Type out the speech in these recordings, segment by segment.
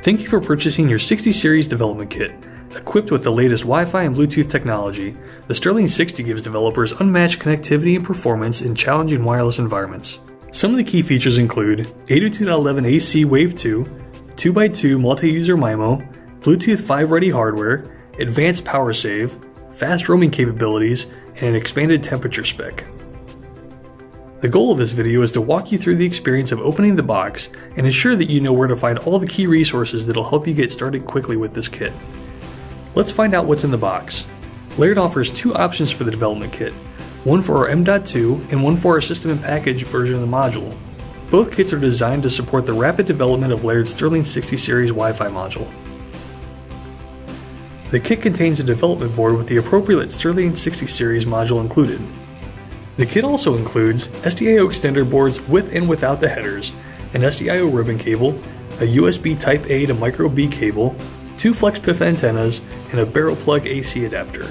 Thank you for purchasing your 60 Series development kit. Equipped with the latest Wi-Fi and Bluetooth technology, the Sterling 60 gives developers unmatched connectivity and performance in challenging wireless environments. Some of the key features include 802.11 AC Wave 2, 2x2 multi-user MIMO, Bluetooth 5 ready hardware, advanced power save, fast roaming capabilities, and an expanded temperature spec. The goal of this video is to walk you through the experience of opening the box and ensure that you know where to find all the key resources that will help you get started quickly with this kit. Let's find out what's in the box. LAIRD offers two options for the development kit, one for our M.2 and one for our system and package version of the module. Both kits are designed to support the rapid development of LAIRD's Sterling 60 Series Wi-Fi module. The kit contains a development board with the appropriate Sterling 60 Series module included. The kit also includes SDIO extender boards with and without the headers, an SDIO ribbon cable, a USB Type-A to Micro-B cable, two FlexPIF antennas, and a barrel plug AC adapter.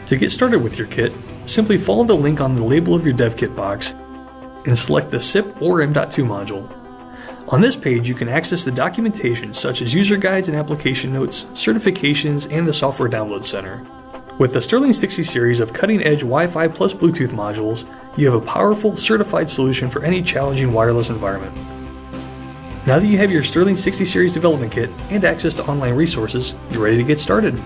To get started with your kit, simply follow the link on the label of your dev kit box and select the SIP or M.2 module. On this page, you can access the documentation such as user guides and application notes, certifications, and the software download center. With the Sterling 60 series of cutting-edge Wi-Fi plus Bluetooth modules, you have a powerful, certified solution for any challenging wireless environment. Now that you have your Sterling 60 series development kit and access to online resources, you're ready to get started.